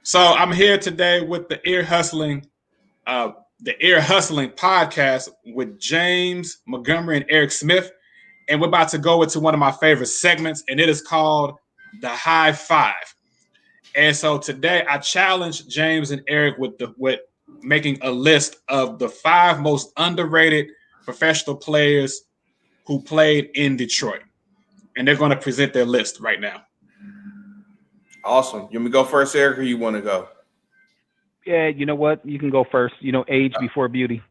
So I'm here today with the Ear Hustling podcast with James Montgomery and Eric Smith, and we're about to go into one of my favorite segments, and it is called the High Five. And so today I challenged James and Eric with making a list of the 5 most underrated professional players who played in Detroit, and they're going to present their list right now. Awesome. You want me to go first, Eric, or you want to go? Yeah, you know what? You can go first. You know, age before beauty.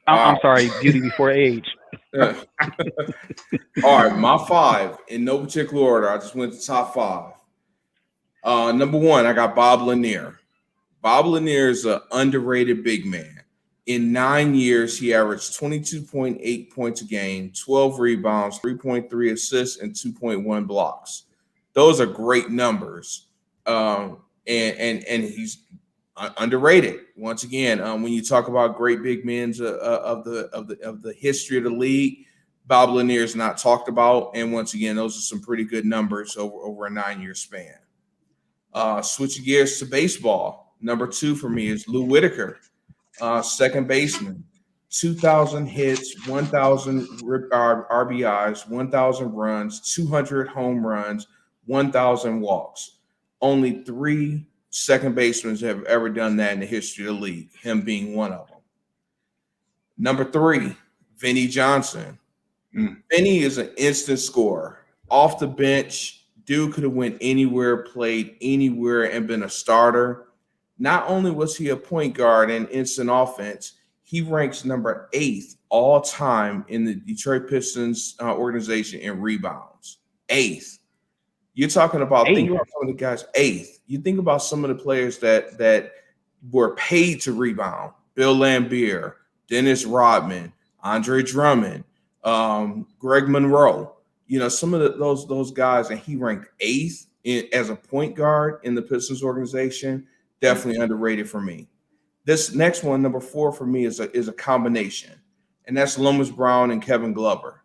I'm sorry, beauty before age. All right, my 5 in no particular order. I just went to top 5. Number 1, I got Bob Lanier. Bob Lanier is an underrated big man. In 9 years, he averaged 22.8 points a game, 12 rebounds, 3.3 assists, and 2.1 blocks. Those are great numbers. And he's underrated. Once again, when you talk about great big men of the history of the league, Bob Lanier is not talked about. And once again, those are some pretty good numbers over a 9-year span. Switching gears to baseball, number 2 for me is Lou Whitaker, second baseman, 2,000 hits, 1,000 RBIs, 1,000 runs, 200 home runs, 1,000 walks. Only 3 second basemen have ever done that in the history of the league, him being one of them. Number 3, Vinnie Johnson. Vinnie is an instant scorer. Off the bench, dude could have went anywhere, played anywhere, and been a starter. Not only was he a point guard and instant offense, he ranks number 8th all time in the Detroit Pistons organization in rebounds. 8th. You're talking about, think about some of the guys, 8th. You think about some of the players that were paid to rebound. Bill Laimbeer, Dennis Rodman, Andre Drummond, Greg Monroe. You know, some of those guys, and he ranked 8th as a point guard in the Pistons organization. Definitely underrated for me. This next one, number 4 for me, is a combination, and that's Lomas Brown and Kevin Glover.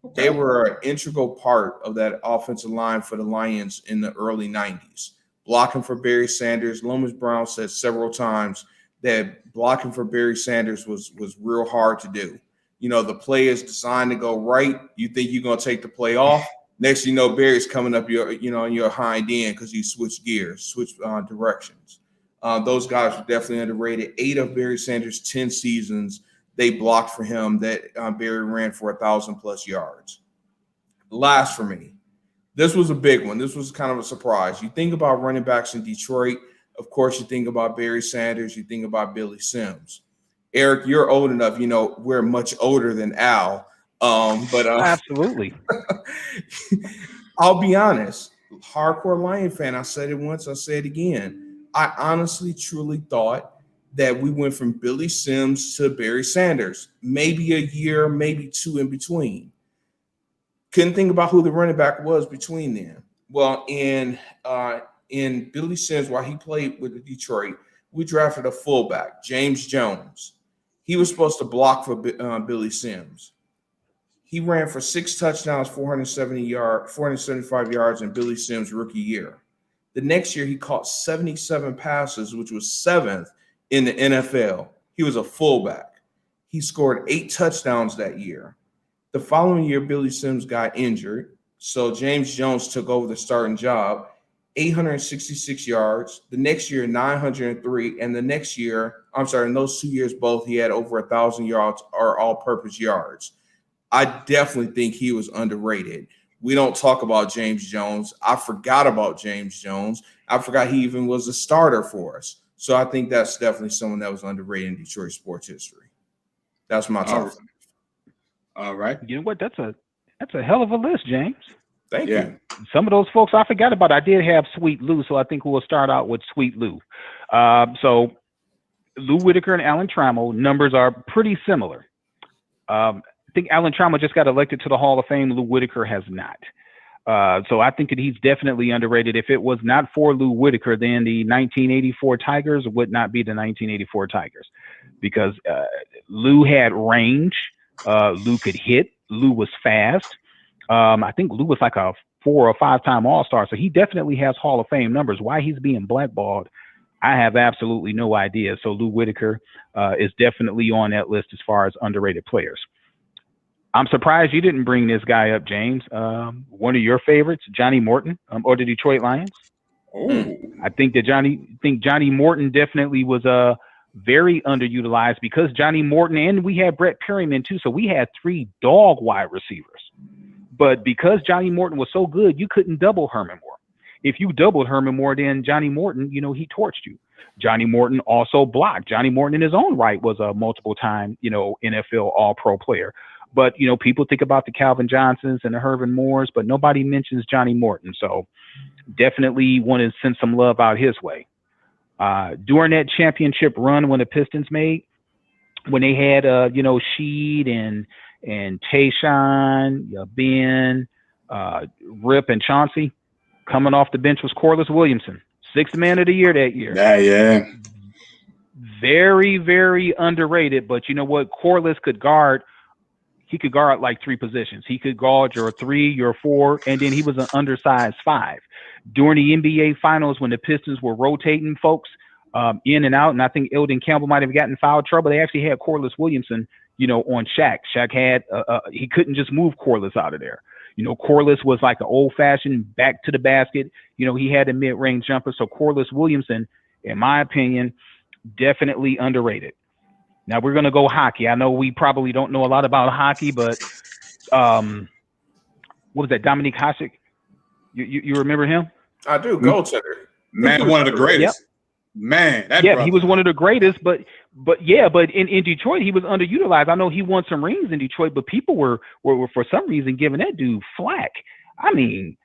Okay. They were an integral part of that offensive line for the Lions in the early 90s. Blocking for Barry Sanders. Lomas Brown said several times that blocking for Barry Sanders was real hard to do. You know, the play is designed to go right. You think you're going to take the play off. Next thing you know, Barry's coming up on your hind end because he switched gears, switched directions. Those guys were definitely underrated. 8 of Barry Sanders' 10 seasons, they blocked for him that Barry ran for 1,000+ yards. Last for me, this was a big one. This was kind of a surprise. You think about running backs in Detroit. Of course, you think about Barry Sanders. You think about Billy Sims. Eric, you're old enough. You know, we're much older than Al. Absolutely. I'll be honest. Hardcore Lion fan. I said it once. I say it again. I honestly, truly thought that we went from Billy Sims to Barry Sanders, maybe a year, maybe 2 in between. Couldn't think about who the running back was between them. Well, in Billy Sims, while he played with Detroit, we drafted a fullback, James Jones. He was supposed to block for Billy Sims. He ran for 6 touchdowns, 475 yards in Billy Sims' rookie year. The next year, he caught 77 passes, which was 7th in the NFL. He was a fullback. He scored 8 touchdowns that year. The following year, Billy Sims got injured, so James Jones took over the starting job, 866 yards. The next year, 903. And the next year, in those 2 years both, he had over 1,000 yards or all-purpose yards. I definitely think he was underrated. We don't talk about James Jones. I forgot about James Jones. I forgot he even was a starter for us. So I think that's definitely someone that was underrated in Detroit sports history. That's my top. All right. You know what? That's a hell of a list, James. Thank you. Some of those folks I forgot about. I did have Sweet Lou, so I think we'll start out with Sweet Lou. So Lou Whittaker and Alan Trammell numbers are pretty similar. I think Alan Trammell just got elected to the Hall of Fame. Lou Whittaker has not. So I think that he's definitely underrated. If it was not for Lou Whittaker, then the 1984 Tigers would not be the 1984 Tigers, because Lou had range. Lou could hit. Lou was fast. I think Lou was like a 4 or 5-time All-Star. So he definitely has Hall of Fame numbers. Why he's being blackballed, I have absolutely no idea. So Lou Whitaker is definitely on that list as far as underrated players. I'm surprised you didn't bring this guy up, James. One of your favorites, Johnny Morton, or the Detroit Lions. I think that Johnny Morton definitely was very underutilized because Johnny Morton, and we had Brett Perryman too. So we had 3 dog wide receivers. But because Johnny Morton was so good, you couldn't double Herman Moore. If you doubled Herman Moore, then Johnny Morton, he torched you. Johnny Morton also blocked. Johnny Morton in his own right was a multiple-time, NFL All-Pro player. But, people think about the Calvin Johnsons and the Herman Moores, but nobody mentions Johnny Morton. So definitely want to send some love out his way. During that championship run when the Pistons made, when they had, Sheed and Tayshaun, Ben, Rip, and Chauncey, coming off the bench was Corliss Williamson, 6th man of the year that year. Yeah. Very, very underrated. But you know what? Corliss could guard. He could guard like 3 positions. He could guard your 3, your 4, and then he was an undersized 5. During the NBA Finals, when the Pistons were rotating folks in and out, and I think Eldon Campbell might have gotten foul trouble, they actually had Corliss Williamson, on Shaq. Shaq had he couldn't just move Corliss out of there. Corliss was like an old-fashioned back to the basket. He had a mid-range jumper. So Corliss Williamson, in my opinion, definitely underrated. Now we're going to go hockey. I know we probably don't know a lot about hockey, but what was that? Dominique Hashick? You remember him? I do. Goaltender. Man, one of the greatest. Yep. Man, that he was one of the greatest, but in Detroit he was underutilized. I know he won some rings in Detroit, but people were for some reason giving that dude flack. I mean,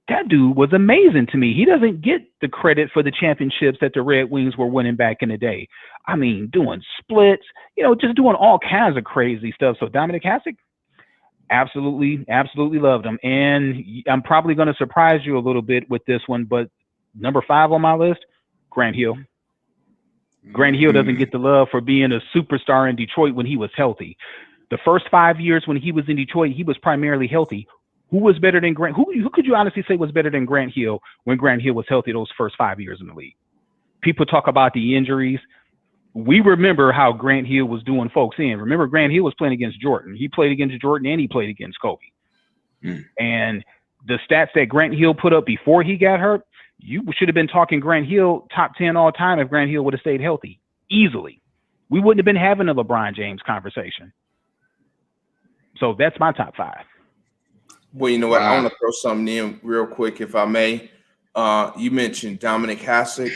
that dude was amazing to me. He doesn't get the credit for the championships that the Red Wings were winning back in the day. I mean, doing splits, just doing all kinds of crazy stuff. So Dominic Hasek, absolutely loved him. And I'm probably going to surprise you a little bit with this one, but number 5 on my list, Grant Hill. Grant Hill doesn't get the love for being a superstar in Detroit when he was healthy. The first 5 years when he was in Detroit, he was primarily healthy. Who was better than Grant? Who could you honestly say was better than Grant Hill when Grant Hill was healthy those first 5 years in the league? People talk about the injuries. We remember how Grant Hill was doing folks in. Remember, Grant Hill was playing against Jordan. He played against Jordan and he played against Kobe. And the stats that Grant Hill put up before he got hurt, you should have been talking Grant Hill top 10 all time if Grant Hill would have stayed healthy easily. We wouldn't have been having a LeBron James conversation. So that's my top 5. Well, you know what? I want to throw something in real quick, if I may. You mentioned Dominic Hasek.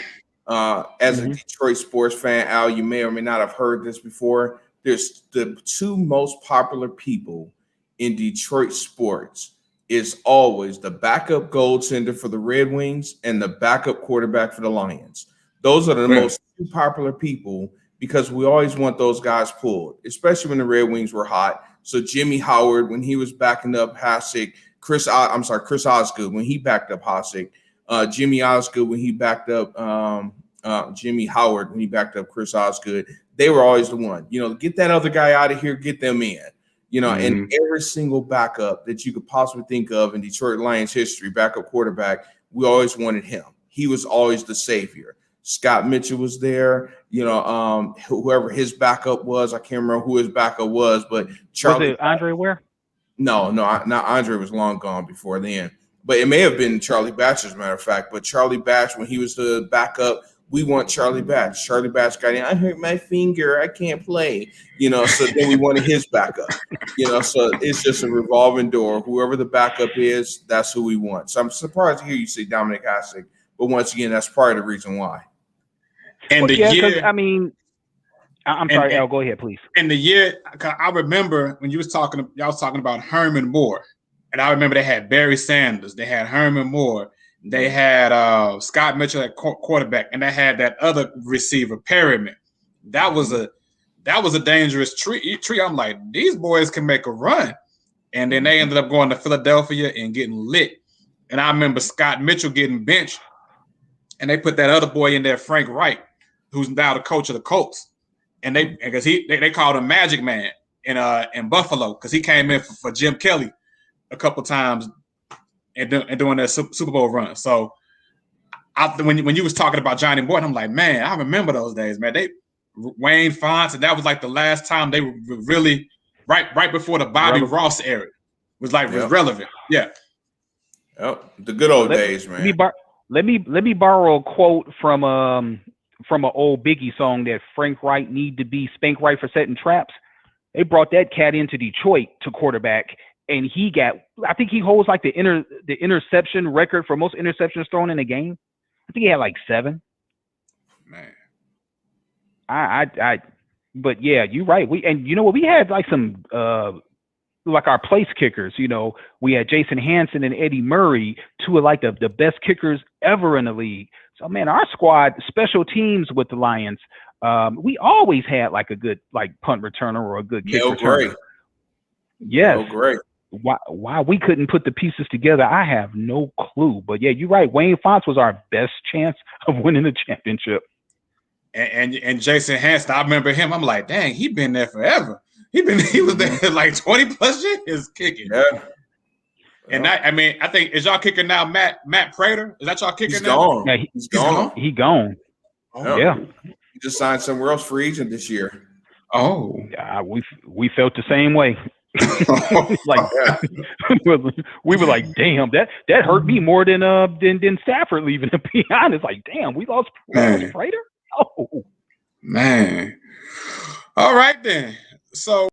As a Detroit sports fan, Al, you may or may not have heard this before. There's the 2 most popular people in Detroit sports is always the backup goaltender for the Red Wings and the backup quarterback for the Lions. Those are the most 2 popular people because we always want those guys pulled, especially when the Red Wings were hot. So Jimmy Howard, when he was backing up Hasek, Chris Osgood, when he backed up Hasek, Jimmy Osgood, when he backed up Jimmy Howard, when he backed up Chris Osgood, they were always the one, get that other guy out of here, get them in, and every single backup that you could possibly think of in Detroit Lions history, backup quarterback, we always wanted him. He was always the savior. Scott Mitchell was there, whoever his backup was. I can't remember who his backup was, but Charlie. Was it Andre Ware? No, not Andre was long gone before then. But it may have been Charlie Batch, as a matter of fact. But Charlie Batch, when he was the backup, we want Charlie Batch. Charlie Batch got in. I hurt my finger. I can't play. So then we wanted his backup. So it's just a revolving door. Whoever the backup is, that's who we want. So I'm surprised to hear you say Dominic Hasek. But once again, that's part of the reason why. And year, I mean, I'm sorry, Al, go ahead, please. In the year, I remember when y'all was talking about Herman Moore, and I remember they had Barry Sanders, they had Herman Moore, they had Scott Mitchell at quarterback, and they had that other receiver, Perryman. That was a dangerous tree. I'm like, these boys can make a run, and then they ended up going to Philadelphia and getting lit. And I remember Scott Mitchell getting benched, and they put that other boy in there, Frank Wright, who's now the coach of the Colts. And they called him Magic Man in Buffalo because he came in for Jim Kelly a couple times and doing their Super Bowl run. So when you was talking about Johnny Morton, I'm like, man, I remember those days, man. Wayne Fonts, and that was like the last time they were really right before the Bobby Ross era was relevant. Yeah. Yep. The good old days, man. Let me borrow a quote from an old Biggie song that Frank Wright need to be spanked right for setting traps. They brought that cat into Detroit to quarterback, and I think he holds like the interception record for most interceptions thrown in a game. I think he had like 7. Man. But yeah, you're right. We had like some like our place kickers. We had Jason Hanson and Eddie Murray, 2 of like the best kickers ever in the league. So man, our squad, special teams with the Lions, we always had like a good like punt returner or a good kick returner. Yes. Oh, great. Why we couldn't put the pieces together, I have no clue. But yeah, you're right. Wayne Fonts was our best chance of winning the championship. And Jason Hanson, I remember him. I'm like, dang, he been there forever. He was there like 20 plus years kicking. Yeah. And I think is y'all kicker now, Matt Prater? Is that y'all kicker now? Gone. Yeah, he's gone. He gone. Oh, yeah. He just signed somewhere else free agent this year. Oh. Yeah, we felt the same way. We were like, damn, that hurt me more than Stafford leaving, to be honest. Like, damn, we lost Prater? Oh. Man. All right then. So